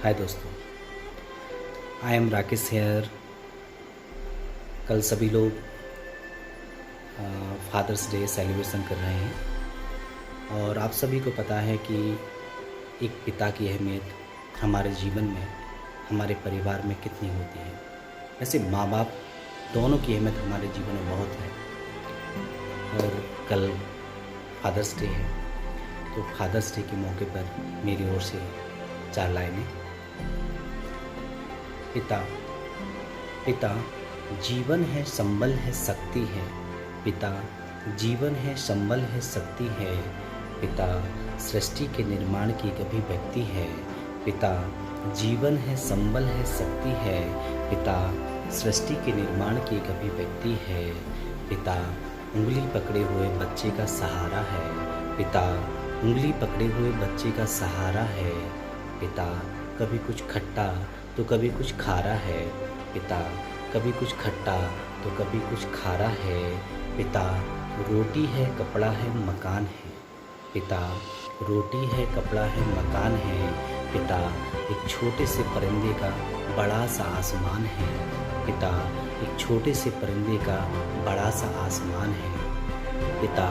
हाय दोस्तों, I am Rakesh hair. कल सभी लोग फादर्स डे सेलिब्रेशन कर रहे हैं और आप सभी को पता है कि एक पिता की अहमियत हमारे जीवन में, हमारे परिवार में कितनी होती है। वैसे माँ बाप दोनों की अहमियत हमारे जीवन में बहुत है और कल फादर्स डे है, तो फादर्स डे के मौके पर मेरी ओर से 4 लाइनें। पिता पिता जीवन है, संबल है, शक्ति है। पिता जीवन है, संबल है, शक्ति है। पिता सृष्टि के निर्माण की कभी व्यक्ति है। पिता जीवन है, संबल है, शक्ति है। पिता सृष्टि के निर्माण की कभी व्यक्ति है। पिता उंगली पकड़े हुए बच्चे का सहारा है। पिता उंगली पकड़े हुए बच्चे का सहारा है। पिता कभी कुछ खट्टा तो कभी कुछ खारा है। पिता कभी कुछ खट्टा तो कभी कुछ खारा है। पिता रोटी है, कपड़ा है, मकान है। पिता रोटी है, कपड़ा है, मकान है। पिता एक छोटे से परिंदे का बड़ा सा आसमान है। पिता एक छोटे से परिंदे का बड़ा सा आसमान है। पिता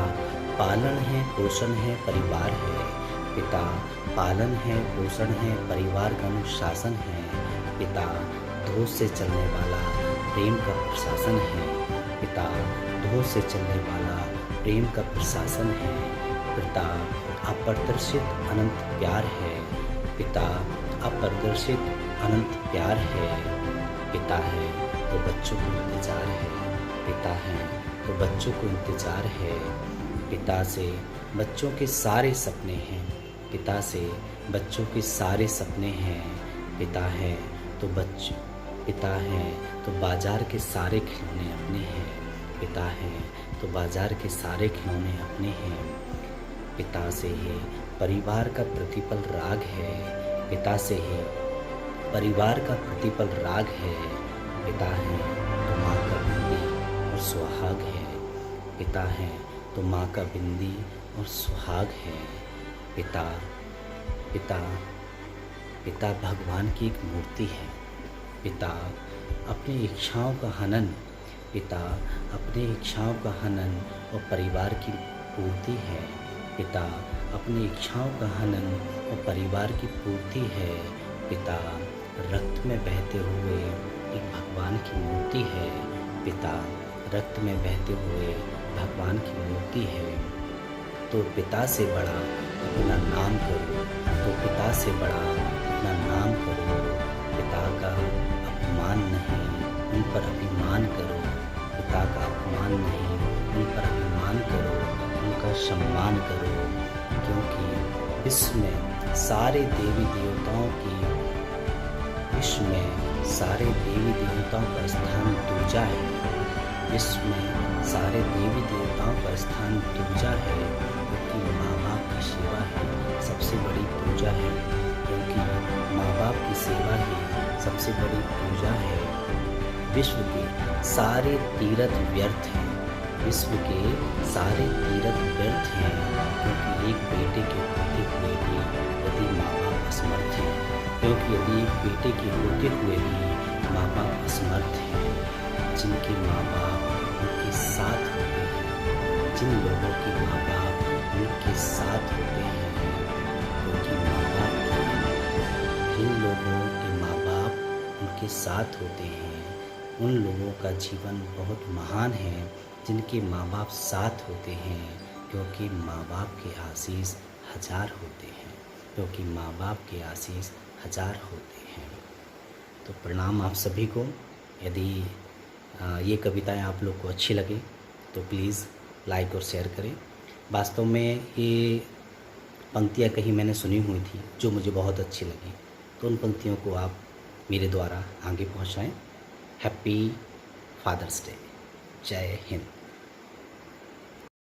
पालन है, पोषण है, परिवार है। पिता पालन है, पोषण है, परिवार का अनुशासन है। पिता धोस से चलने वाला प्रेम का प्रशासन है। पिता धोस से चलने वाला प्रेम का प्रशासन है। पिता अप्रदर्शित अनंत प्यार है। पिता अप्रदर्शित अनंत प्यार है। पिता है तो बच्चों को इंतजार है। पिता है तो बच्चों को इंतजार है। पिता से बच्चों के सारे सपने हैं। पिता से बच्चों के सारे सपने हैं। पिता है पिता है तो बाजार के सारे खिलौने अपने हैं। पिता है तो बाजार के सारे खिलौने अपने हैं। पिता से ही परिवार का प्रतिपल राग है। पिता से ही परिवार का प्रतिपल राग है। पिता है तो माँ का बिंदी और सुहाग है। पिता है तो माँ का बिंदी और सुहाग है। पिता पिता पिता भगवान की एक मूर्ति है। पिता अपनी इच्छाओं का हनन पिता अपनी इच्छाओं का हनन और परिवार की पूर्ति है। पिता अपनी इच्छाओं का हनन और परिवार की पूर्ति है। पिता रक्त में बहते हुए एक भगवान की मूर्ति है। पिता रक्त में बहते हुए भगवान की मूर्ति है। तो पिता से बड़ा अपना नाम करो। तो पिता से बड़ा अपना नाम करो। पिता का अपमान नहीं, उन पर अभिमान करो। पिता का अपमान नहीं, उन पर अभिमान करो, उनका सम्मान करो। क्योंकि विश्व में सारे देवी देवताओं का स्थान दूजा है। विश्व में सारे देवी देवताओं का स्थान दूजा है, क्योंकि माँ बाप की सेवा है सबसे बड़ी पूजा है। क्योंकि माँ बाप की सेवा ही सबसे बड़ी पूजा है। विश्व के सारे तीर्थ व्यर्थ हैं। विश्व के सारे तीर्थ व्यर्थ हैं, क्योंकि एक बेटे के होते हुए भी यदि माँ बाप असमर्थ हैं। क्योंकि यदि एक बेटे के होते हुए भी माँ बाप असमर्थ हैं। जिनके माँ बाप उनके साथ होते हैं, जिन लोगों के माँ बाप उनके साथ होते हैं, क्योंकि माँ बाप जिन लोगों के माँ बाप उनके साथ होते हैं, उन लोगों का जीवन बहुत महान है जिनके माँ बाप साथ होते हैं। क्योंकि माँ बाप के आशीष 1000 होते हैं। क्योंकि माँ बाप के आशीष 1000 होते हैं। तो प्रणाम आप सभी को। यदि ये कविताएं आप लोग को अच्छी लगे तो प्लीज़ लाइक और शेयर करें। वास्तव में ये पंक्तियाँ कहीं मैंने सुनी हुई थी जो मुझे बहुत अच्छी लगी, तो उन पंक्तियों को आप मेरे द्वारा आगे पहुंचाएं। Happy father's day. जय हिंद।